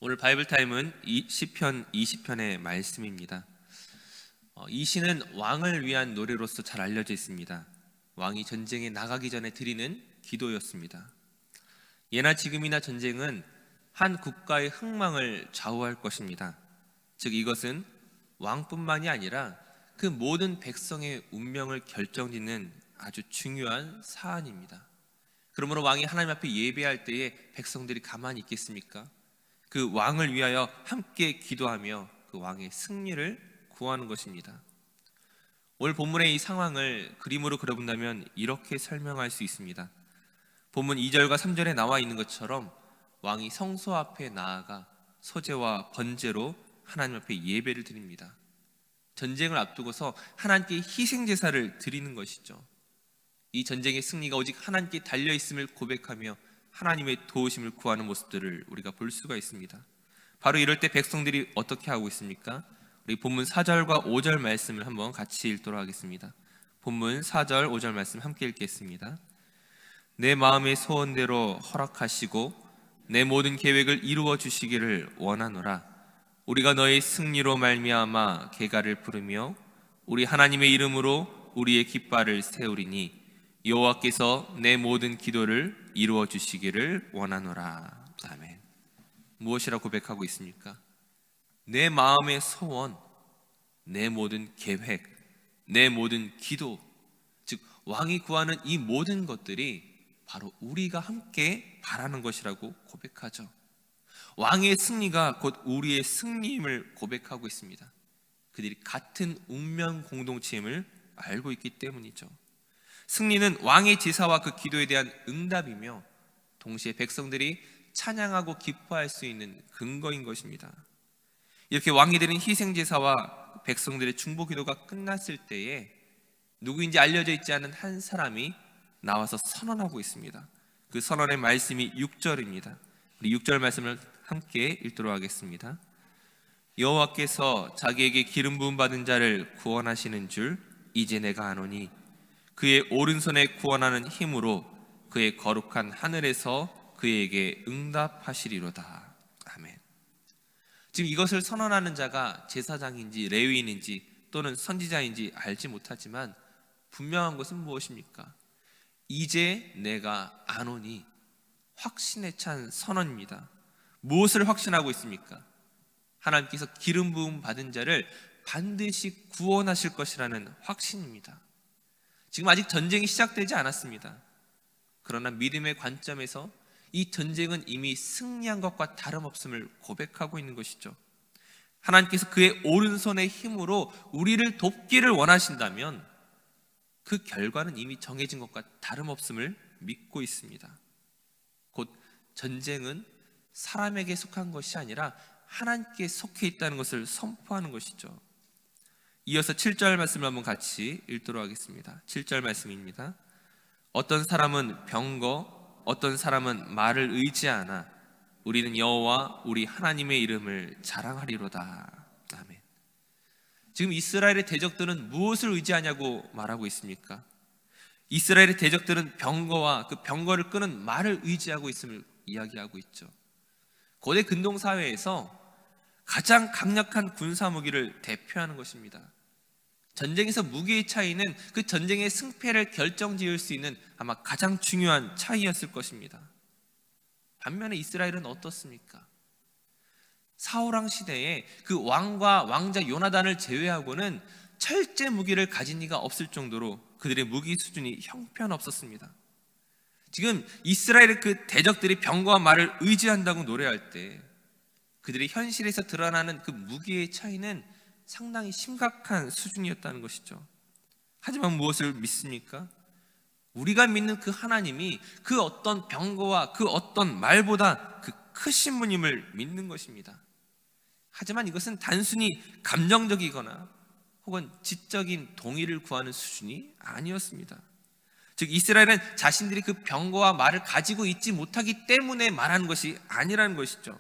오늘 바이블 타임은 시편 20편의 말씀입니다. 이 시는 왕을 위한 노래로서 잘 알려져 있습니다. 왕이 전쟁에 나가기 전에 드리는 기도였습니다. 예나 지금이나 전쟁은 한 국가의 흥망을 좌우할 것입니다. 즉 이것은 왕뿐만이 아니라 그 모든 백성의 운명을 결정짓는 아주 중요한 사안입니다. 그러므로 왕이 하나님 앞에 예배할 때에 백성들이 가만히 있겠습니까? 그 왕을 위하여 함께 기도하며 그 왕의 승리를 구하는 것입니다. 오늘 본문의 이 상황을 그림으로 그려본다면 이렇게 설명할 수 있습니다. 본문 2절과 3절에 나와 있는 것처럼 왕이 성소 앞에 나아가 소제와 번제로 하나님 앞에 예배를 드립니다. 전쟁을 앞두고서 하나님께 희생제사를 드리는 것이죠. 이 전쟁의 승리가 오직 하나님께 달려있음을 고백하며 하나님의 도우심을 구하는 모습들을 우리가 볼 수가 있습니다. 바로 이럴 때 백성들이 어떻게 하고 있습니까? 우리 본문 4절과 5절 말씀을 한번 같이 읽도록 하겠습니다. 본문 4절 5절 말씀 함께 읽겠습니다. 내 마음의 소원대로 허락하시고 내 모든 계획을 이루어 주시기를 원하노라. 우리가 너의 승리로 말미암아 계가를 부르며 우리 하나님의 이름으로 우리의 깃발을 세우리니 여호와께서 내 모든 기도를 이루어 주시기를 원하노라. 아멘. 무엇이라 고백하고 있습니까? 내 마음의 소원, 내 모든 계획, 내 모든 기도, 즉 왕이 구하는 이 모든 것들이 바로 우리가 함께 바라는 것이라고 고백하죠. 왕의 승리가 곧 우리의 승리임을 고백하고 있습니다. 그들이 같은 운명 공동체임을 알고 있기 때문이죠. 승리는 왕의 제사와 그 기도에 대한 응답이며 동시에 백성들이 찬양하고 기뻐할 수 있는 근거인 것입니다. 이렇게 왕이 드린 희생제사와 백성들의 중보기도가 끝났을 때에 누구인지 알려져 있지 않은 한 사람이 나와서 선언하고 있습니다. 그 선언의 말씀이 6절입니다. 우리 6절 말씀을 함께 읽도록 하겠습니다. 여호와께서 자기에게 기름 부음 받은 자를 구원하시는 줄 이제 내가 아노니 그의 오른손에 구원하는 힘으로 그의 거룩한 하늘에서 그에게 응답하시리로다. 아멘. 지금 이것을 선언하는 자가 제사장인지 레위인인지 또는 선지자인지 알지 못하지만 분명한 것은 무엇입니까? 이제 내가 아노니, 확신에 찬 선언입니다. 무엇을 확신하고 있습니까? 하나님께서 기름 부음 받은 자를 반드시 구원하실 것이라는 확신입니다. 지금 아직 전쟁이 시작되지 않았습니다. 그러나 믿음의 관점에서 이 전쟁은 이미 승리한 것과 다름없음을 고백하고 있는 것이죠. 하나님께서 그의 오른손의 힘으로 우리를 돕기를 원하신다면 그 결과는 이미 정해진 것과 다름없음을 믿고 있습니다. 곧 전쟁은 사람에게 속한 것이 아니라 하나님께 속해 있다는 것을 선포하는 것이죠. 이어서 7절 말씀을 한번 같이 읽도록 하겠습니다. 7절 말씀입니다. 어떤 사람은 병거, 어떤 사람은 말을 의지하나 우리는 여호와 우리 하나님의 이름을 자랑하리로다. 아멘. 지금 이스라엘의 대적들은 무엇을 의지하냐고 말하고 있습니까? 이스라엘의 대적들은 병거와 그 병거를 끄는 말을 의지하고 있음을 이야기하고 있죠. 고대 근동사회에서 가장 강력한 군사무기를 대표하는 것입니다. 전쟁에서 무기의 차이는 그 전쟁의 승패를 결정지을 수 있는 아마 가장 중요한 차이였을 것입니다. 반면에 이스라엘은 어떻습니까? 사울왕 시대에 그 왕과 왕자 요나단을 제외하고는 철제 무기를 가진 이가 없을 정도로 그들의 무기 수준이 형편없었습니다. 지금 이스라엘의 그 대적들이 병거와 말을 의지한다고 노래할 때 그들의 현실에서 드러나는 그 무기의 차이는 상당히 심각한 수준이었다는 것이죠. 하지만 무엇을 믿습니까? 우리가 믿는 그 하나님이 그 어떤 병거와 그 어떤 말보다 그 크신 분임을 믿는 것입니다. 하지만 이것은 단순히 감정적이거나 혹은 지적인 동의를 구하는 수준이 아니었습니다. 즉 이스라엘은 자신들이 그 병거와 말을 가지고 있지 못하기 때문에 말하는 것이 아니라는 것이죠.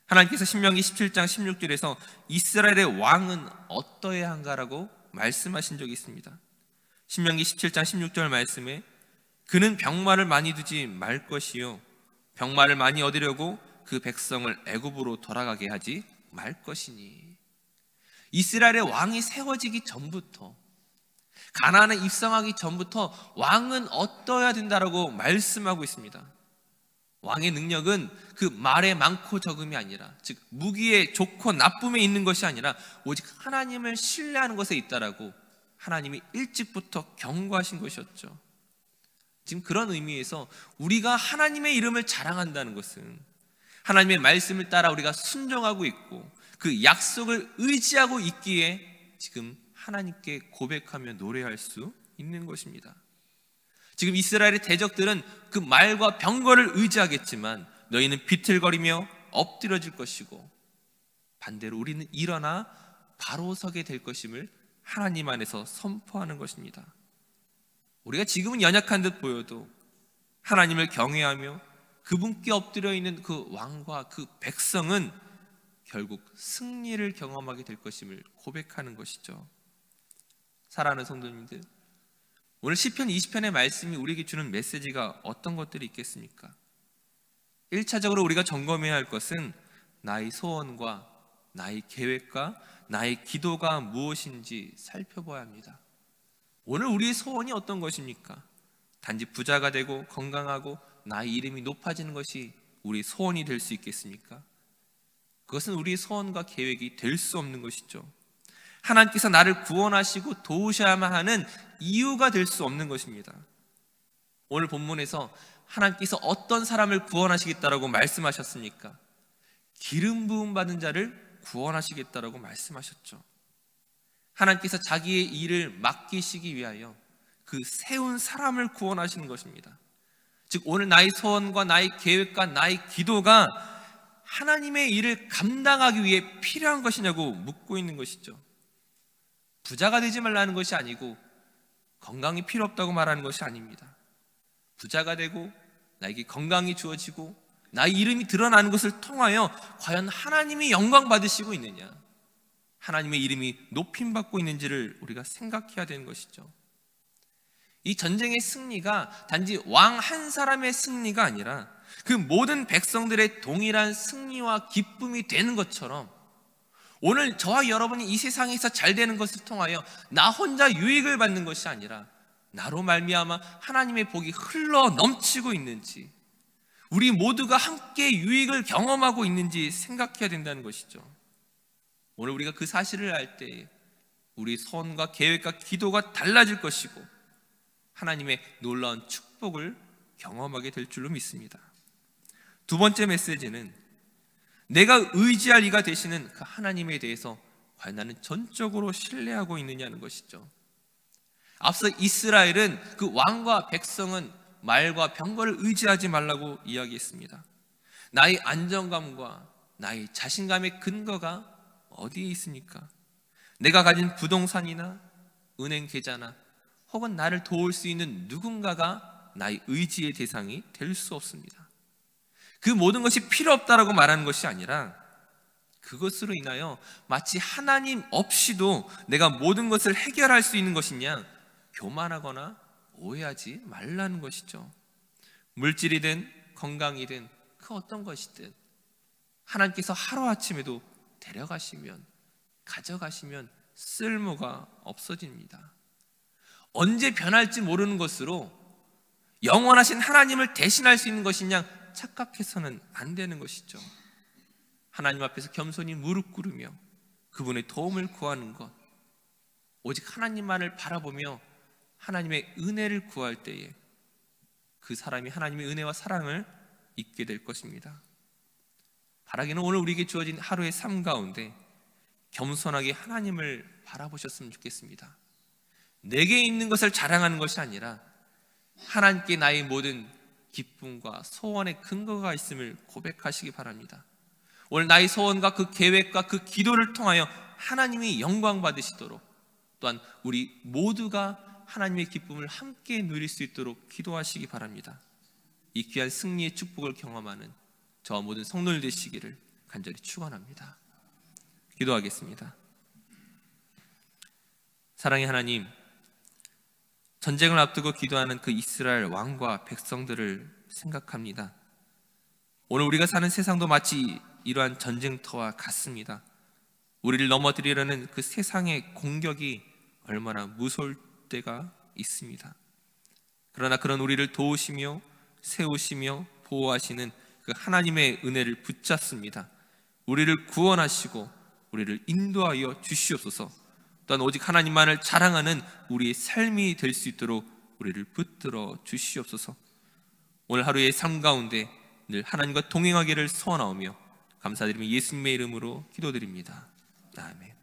하나님께서 신명기 17장 16절에서 이스라엘의 왕은 어떠해야 한가라고 말씀하신 적이 있습니다. 신명기 17장 16절 말씀에 그는 병마를 많이 두지 말 것이요 병마를 많이 얻으려고 그 백성을 애굽으로 돌아가게 하지 말 것이니. 이스라엘의 왕이 세워지기 전부터, 가나안에 입성하기 전부터 왕은 어떠해야 된다라고 말씀하고 있습니다. 왕의 능력은 그 말에 많고 적음이 아니라, 즉 무기에 좋고 나쁨에 있는 것이 아니라 오직 하나님을 신뢰하는 것에 있다라고 하나님이 일찍부터 경고하신 것이었죠. 지금 그런 의미에서 우리가 하나님의 이름을 자랑한다는 것은 하나님의 말씀을 따라 우리가 순종하고 있고 그 약속을 의지하고 있기에 지금 하나님께 고백하며 노래할 수 있는 것입니다. 지금 이스라엘의 대적들은 그 말과 병거를 의지하겠지만 너희는 비틀거리며 엎드려질 것이고, 반대로 우리는 일어나 바로 서게 될 것임을 하나님 안에서 선포하는 것입니다. 우리가 지금은 연약한 듯 보여도 하나님을 경외하며 그분께 엎드려 있는 그 왕과 그 백성은 결국 승리를 경험하게 될 것임을 고백하는 것이죠. 사랑하는 성도님들, 오늘 시편 20편의 말씀이 우리에게 주는 메시지가 어떤 것들이 있겠습니까? 1차적으로 우리가 점검해야 할 것은 나의 소원과 나의 계획과 나의 기도가 무엇인지 살펴봐야 합니다. 오늘 우리의 소원이 어떤 것입니까? 단지 부자가 되고 건강하고 나의 이름이 높아지는 것이 우리 소원이 될 수 있겠습니까? 그것은 우리의 소원과 계획이 될 수 없는 것이죠. 하나님께서 나를 구원하시고 도우셔야만 하는 이유가 될 수 없는 것입니다. 오늘 본문에서 하나님께서 어떤 사람을 구원하시겠다라고 말씀하셨습니까? 기름 부음 받은 자를 구원하시겠다라고 말씀하셨죠. 하나님께서 자기의 일을 맡기시기 위하여 그 세운 사람을 구원하시는 것입니다. 즉 오늘 나의 소원과 나의 계획과 나의 기도가 하나님의 일을 감당하기 위해 필요한 것이냐고 묻고 있는 것이죠. 부자가 되지 말라는 것이 아니고 건강이 필요 없다고 말하는 것이 아닙니다. 부자가 되고 나에게 건강이 주어지고 나의 이름이 드러나는 것을 통하여 과연 하나님이 영광 받으시고 있느냐, 하나님의 이름이 높임받고 있는지를 우리가 생각해야 되는 것이죠. 이 전쟁의 승리가 단지 왕 한 사람의 승리가 아니라 그 모든 백성들의 동일한 승리와 기쁨이 되는 것처럼, 오늘 저와 여러분이 이 세상에서 잘 되는 것을 통하여 나 혼자 유익을 받는 것이 아니라 나로 말미암아 하나님의 복이 흘러 넘치고 있는지, 우리 모두가 함께 유익을 경험하고 있는지 생각해야 된다는 것이죠. 오늘 우리가 그 사실을 알 때 우리 소원과 계획과 기도가 달라질 것이고 하나님의 놀라운 축복을 경험하게 될 줄로 믿습니다. 두 번째 메시지는 내가 의지할 이가 되시는 그 하나님에 대해서 과연 나는 전적으로 신뢰하고 있느냐는 것이죠. 앞서 이스라엘은 그 왕과 백성은 말과 병거를 의지하지 말라고 이야기했습니다. 나의 안정감과 나의 자신감의 근거가 어디에 있습니까? 내가 가진 부동산이나 은행 계좌나 혹은 나를 도울 수 있는 누군가가 나의 의지의 대상이 될 수 없습니다. 그 모든 것이 필요 없다라고 말하는 것이 아니라 그것으로 인하여 마치 하나님 없이도 내가 모든 것을 해결할 수 있는 것이냐 교만하거나 오해하지 말라는 것이죠. 물질이든 건강이든 그 어떤 것이든 하나님께서 하루아침에도 데려가시면, 가져가시면 쓸모가 없어집니다. 언제 변할지 모르는 것으로 영원하신 하나님을 대신할 수 있는 것이냐 착각해서는 안 되는 것이죠. 하나님 앞에서 겸손히 무릎 꿇으며 그분의 도움을 구하는 것, 오직 하나님만을 바라보며 하나님의 은혜를 구할 때에 그 사람이 하나님의 은혜와 사랑을 잊게 될 것입니다. 바라기는 오늘 우리에게 주어진 하루의 삶 가운데 겸손하게 하나님을 바라보셨으면 좋겠습니다. 내게 있는 것을 자랑하는 것이 아니라 하나님께 나의 모든 기쁨과 소원의 근거가 있음을 고백하시기 바랍니다. 오늘 나의 소원과 그 계획과 그 기도를 통하여 하나님이 영광 받으시도록, 또한 우리 모두가 하나님의 기쁨을 함께 누릴 수 있도록 기도하시기 바랍니다. 이 귀한 승리의 축복을 경험하는 저와 모든 성도들 되시기를 간절히 축원합니다. 기도하겠습니다. 사랑의 하나님, 전쟁을 앞두고 기도하는 그 이스라엘 왕과 백성들을 생각합니다. 오늘 우리가 사는 세상도 마치 이러한 전쟁터와 같습니다. 우리를 넘어뜨리려는 그 세상의 공격이 얼마나 무서울 때가 있습니다. 그러나 그런 우리를 도우시며 세우시며 보호하시는 그 하나님의 은혜를 붙잡습니다. 우리를 구원하시고 우리를 인도하여 주시옵소서. 또한 오직 하나님만을 자랑하는 우리의 삶이 될 수 있도록 우리를 붙들어 주시옵소서. 오늘 하루의 삶 가운데 늘 하나님과 동행하기를 소원하오며 감사드리며 예수님의 이름으로 기도드립니다. 아멘.